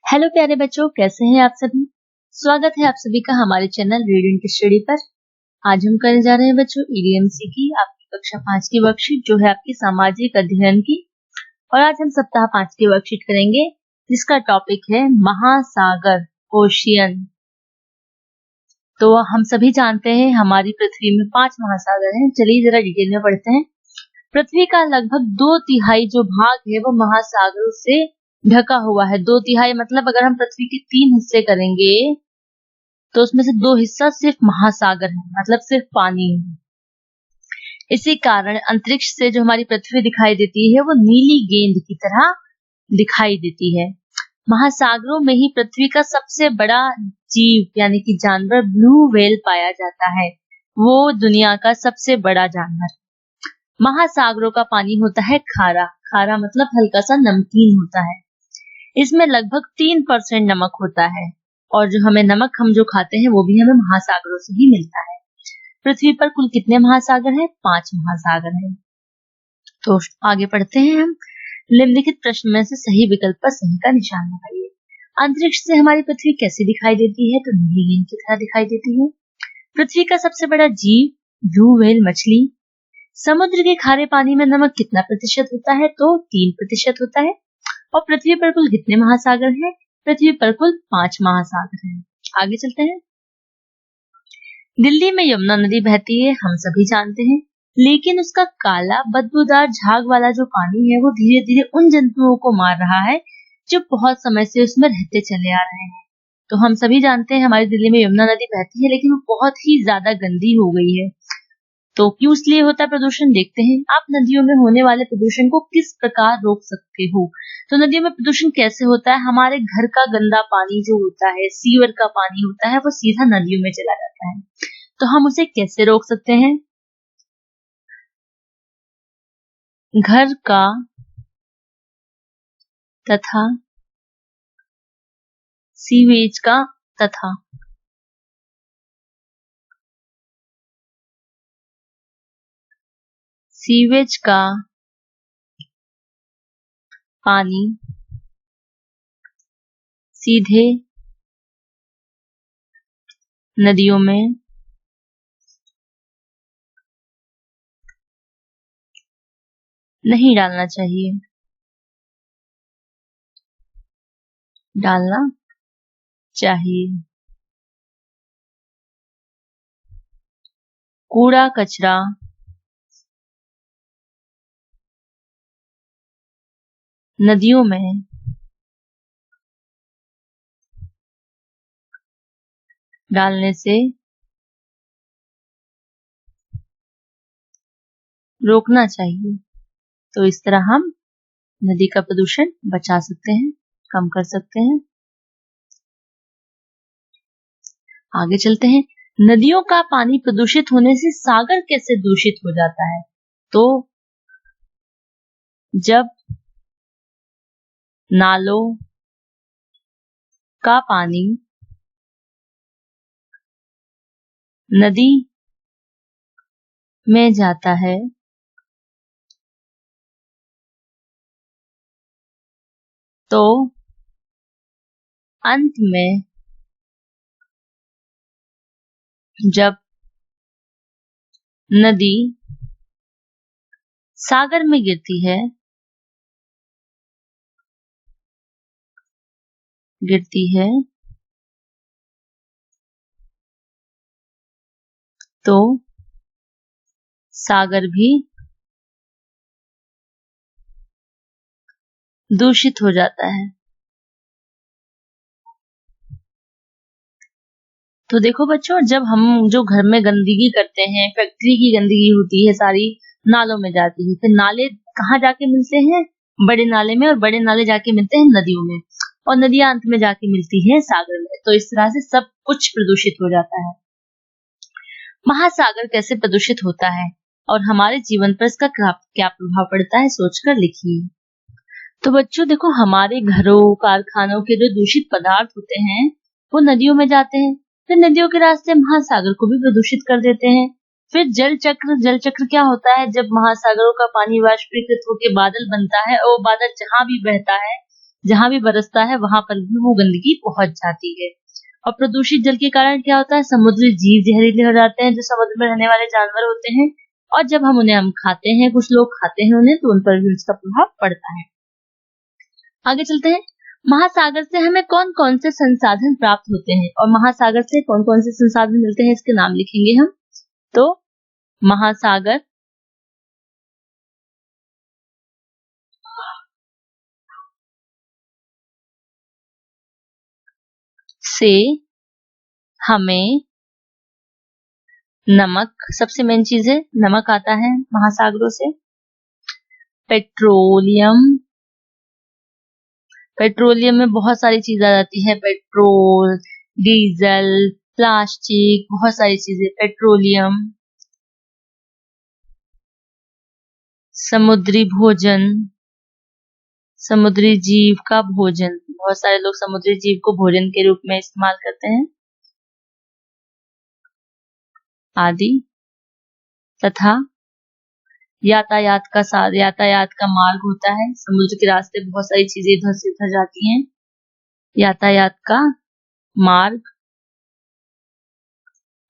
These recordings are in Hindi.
हेलो प्यारे बच्चों, कैसे हैं आप सभी। स्वागत है आप सभी का हमारे चैनल रीडिंग की स्टडी पर। आज हम करने जा रहे हैं बच्चों ईडीएमसी की आपकी कक्षा 5 की वर्कशीट, जो है आपकी सामाजिक अध्ययन की। और आज हम सप्ताह 5 की वर्कशीट करेंगे, जिसका टॉपिक है महासागर, ओशियन। तो हम सभी जानते हैं हमारी पृथ्वी में 5 महासागर हैं। चलिए जरा डिटेल में पढ़ते हैं। पृथ्वी का लगभग 2/3 जो भाग है वो महासागरों से ढका हुआ है। 2/3 मतलब अगर हम पृथ्वी के 3 हिस्से करेंगे तो उसमें से 2 हिस्सा सिर्फ महासागर है, मतलब सिर्फ पानी है। इसी कारण अंतरिक्ष से जो हमारी पृथ्वी दिखाई देती है वो नीली गेंद की तरह दिखाई देती है। महासागरों में ही पृथ्वी का सबसे बड़ा जीव यानी कि जानवर ब्लू व्हेल पाया जाता है। वो दुनिया का सबसे बड़ा जानवर। महासागरों का पानी होता है खारा। खारा मतलब हल्का सा नमकीन होता है। इसमें लगभग 3% नमक होता है, और जो हमें नमक हम जो खाते हैं वो भी हमें महासागरों से ही मिलता है। पृथ्वी पर कुल कितने महासागर हैं? 5 महासागर हैं। तो आगे पढ़ते हैं हम। निम्नलिखित प्रश्न में से सही विकल्प पर सही का निशान लगाइए। अंतरिक्ष से हमारी पृथ्वी कैसी दिखाई देती है? तो नीली गेंद की तरह दिखाई देती है। पृथ्वी का सबसे बड़ा जीव ब्लू व्हेल मछली। समुद्र के खारे पानी में नमक कितना प्रतिशत होता है? तो 3% होता है। और पृथ्वी पर कुल कितने महासागर हैं? पृथ्वी पर कुल 5 महासागर हैं। आगे चलते हैं। दिल्ली में यमुना नदी बहती है, हम सभी जानते हैं, लेकिन उसका काला बदबूदार झाग वाला जो पानी है वो धीरे धीरे उन जंतुओं को मार रहा है जो बहुत समय से उसमें रहते चले आ रहे हैं। तो हम सभी जानते हैं हमारी दिल्ली में यमुना नदी बहती है, लेकिन वो बहुत ही ज्यादा गंदी हो गई है। तो क्यों इसलिए होता है प्रदूषण? देखते हैं। आप नदियों में होने वाले प्रदूषण को किस प्रकार रोक सकते हो? तो नदियों में प्रदूषण कैसे होता है? हमारे घर का गंदा पानी जो होता है, सीवर का पानी होता है, वो सीधा नदियों में चला जाता है। तो हम उसे कैसे रोक सकते हैं? घर का तथा सीवेज का तथा सीवेज का पानी सीधे नदियों में नहीं डालना चाहिए। डालना चाहिए। कूड़ा कचरा नदियों में डालने से रोकना चाहिए। तो इस तरह हम नदी का प्रदूषण बचा सकते हैं, कम कर सकते हैं। आगे चलते हैं। नदियों का पानी प्रदूषित होने से सागर कैसे दूषित हो जाता है? तो जब नालों का पानी नदी में जाता है तो अंत में जब नदी सागर में गिरती है तो सागर भी दूषित हो जाता है। तो देखो बच्चों, जब हम जो घर में गंदगी करते हैं, फैक्ट्री की गंदगी होती है, सारी नालों में जाती है। फिर नाले कहाँ जाके मिलते हैं? बड़े नाले में, और बड़े नाले जाके मिलते हैं नदियों में, और नदियां अंत में जाके मिलती है सागर में। तो इस तरह से सब कुछ प्रदूषित हो जाता है। महासागर कैसे प्रदूषित होता है और हमारे जीवन पर इसका क्या प्रभाव पड़ता है, सोचकर लिखिए। तो बच्चों देखो, हमारे घरों कारखानों के जो दूषित पदार्थ होते हैं वो नदियों में जाते हैं। फिर नदियों के रास्ते महासागर को भी प्रदूषित कर देते हैं। फिर जल चक्र क्या होता है? जब महासागरों का पानी वाष्पीकृत होकर बादल बनता है और बादल जहां भी बहता है जहाँ भी बरसता है वहां पर भी वो गंदगी पहुंच जाती है। और प्रदूषित जल के कारण क्या होता है, समुद्री जीव जहरीले हो जाते हैं, जो समुद्र में रहने वाले जानवर होते हैं, और जब हम खाते हैं, कुछ लोग खाते हैं उन्हें, तो उन पर भी उसका प्रभाव पड़ता है। आगे चलते हैं। महासागर से हमें कौन कौन से संसाधन प्राप्त होते हैं, और महासागर से कौन कौन से संसाधन मिलते हैं, इसके नाम लिखेंगे हम। तो महासागर से हमें नमक, सबसे मेन चीज है नमक आता है महासागरों से। पेट्रोलियम, पेट्रोलियम में बहुत सारी चीजें आ जाती है, पेट्रोल, डीजल, प्लास्टिक, बहुत सारी चीजें। पेट्रोलियम, समुद्री भोजन, समुद्री जीव का भोजन, बहुत सारे लोग समुद्री जीव को भोजन के रूप में इस्तेमाल करते हैं, आदि। तथा यातायात का मार्ग होता है, समुद्र के रास्ते बहुत सारी चीजें इधर से उधर जाती हैं, यातायात का मार्ग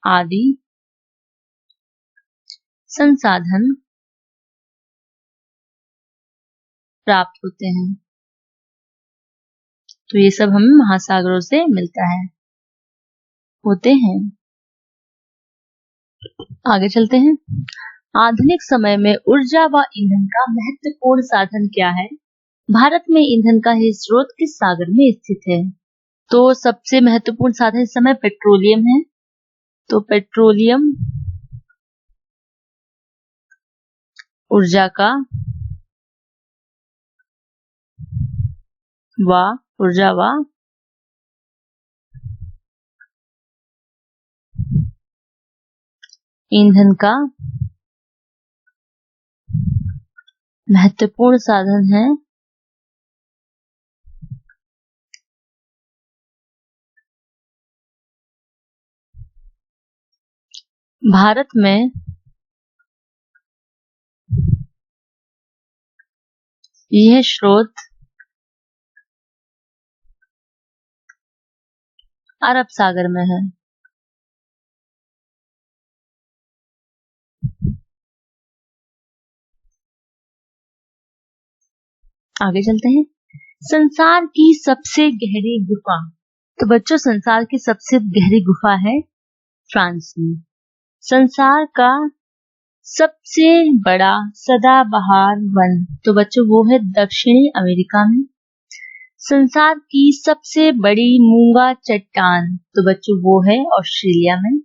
आदि संसाधन प्राप्त होते हैं। तो ये सब हमें महासागरों से मिलता है, होते हैं। आगे चलते हैं। आधुनिक समय में ऊर्जा व ईंधन का महत्वपूर्ण साधन क्या है? भारत में ईंधन का ही स्रोत किस सागर में स्थित है? तो सबसे महत्वपूर्ण साधन इस समय पेट्रोलियम है। तो पेट्रोलियम ऊर्जा का ऊर्जा व ईंधन का महत्वपूर्ण साधन है। भारत में यह स्रोत अरब सागर में है। आगे चलते हैं। संसार की सबसे गहरी गुफा। तो बच्चों, संसार की सबसे गहरी गुफा है फ्रांस में। संसार का सबसे बड़ा सदाबहार वन, तो बच्चों वो है दक्षिणी अमेरिका में। संसार की सबसे बड़ी मूंगा चट्टान, तो बच्चों वो है ऑस्ट्रेलिया में।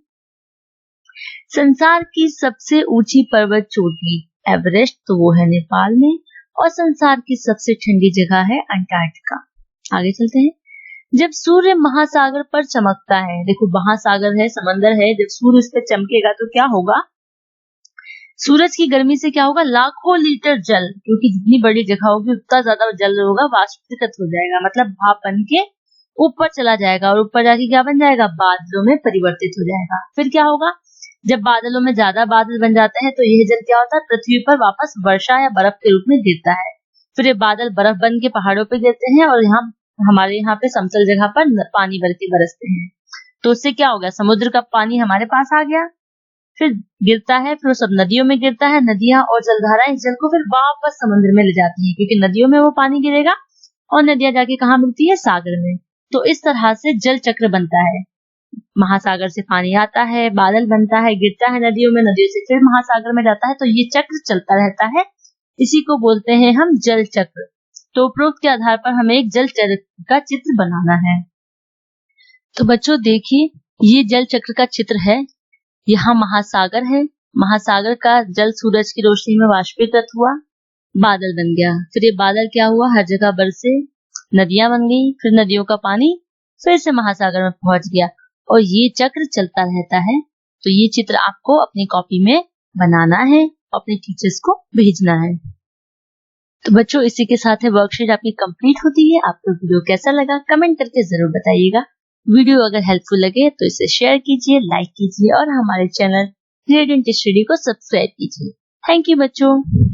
संसार की सबसे ऊंची पर्वत चोटी एवरेस्ट, तो वो है नेपाल में। और संसार की सबसे ठंडी जगह है अंटार्कटिका। आगे चलते हैं। जब सूर्य महासागर पर चमकता है, देखो महासागर है, समंदर है, जब सूर्य उस पर चमकेगा तो क्या होगा? सूरज की गर्मी से क्या होगा? लाखों लीटर जल, क्योंकि जितनी बड़ी जगह होगी उतना ज्यादा जल होगा, वाष्पीकृत हो जाएगा, मतलब भाप बन के ऊपर चला जाएगा, और ऊपर जाके क्या बन जाएगा? बादलों में परिवर्तित हो जाएगा। फिर क्या होगा? जब बादलों में ज्यादा बादल बन जाते हैं तो यह जल क्या होता है? पृथ्वी पर वापस वर्षा या बर्फ के रूप में गिरता है। फिर ये बादल बर्फ बन के पहाड़ों पे गिरते हैं, और हमारे यहाँ पे समतल जगह पर पानी भर के बरसते हैं। तो उससे क्या हो गया? समुद्र का पानी हमारे पास आ गया, फिर गिरता है, फिर वो सब नदियों में गिरता है। नदियां और जलधाराएं इस जल को फिर वापस समुद्र में ले जाती है, क्योंकि नदियों में वो पानी गिरेगा और नदियां जाके कहाँ मिलती है? सागर में। तो इस तरह से जल चक्र बनता है। महासागर से पानी आता है, बादल बनता है, गिरता है नदियों में, नदियों से फिर महासागर में जाता है, तो ये चक्र चलता रहता है। इसी को बोलते हैं हम जल चक्र। तो उपरोक्त के आधार पर हमें एक जल चक्र का चित्र बनाना है। तो बच्चों देखिए, ये जल चक्र का चित्र है। यहाँ महासागर है, महासागर का जल सूरज की रोशनी में वाष्पीकृत हुआ, बादल बन गया। फिर ये बादल क्या हुआ? हर जगह बरसे, नदियां बन गई, फिर नदियों का पानी फिर से महासागर में पहुंच गया, और ये चक्र चलता रहता है। तो ये चित्र आपको अपनी कॉपी में बनाना है, अपने टीचर्स को भेजना है। तो बच्चों, इसी के साथ वर्कशीट आपकी कंप्लीट होती है। आपको वीडियो कैसा लगा कमेंट करके जरूर बताइएगा। वीडियो अगर हेल्पफुल लगे तो इसे शेयर कीजिए, लाइक कीजिए, और हमारे चैनल रेडिएंट स्टडी को सब्सक्राइब कीजिए। थैंक यू बच्चों।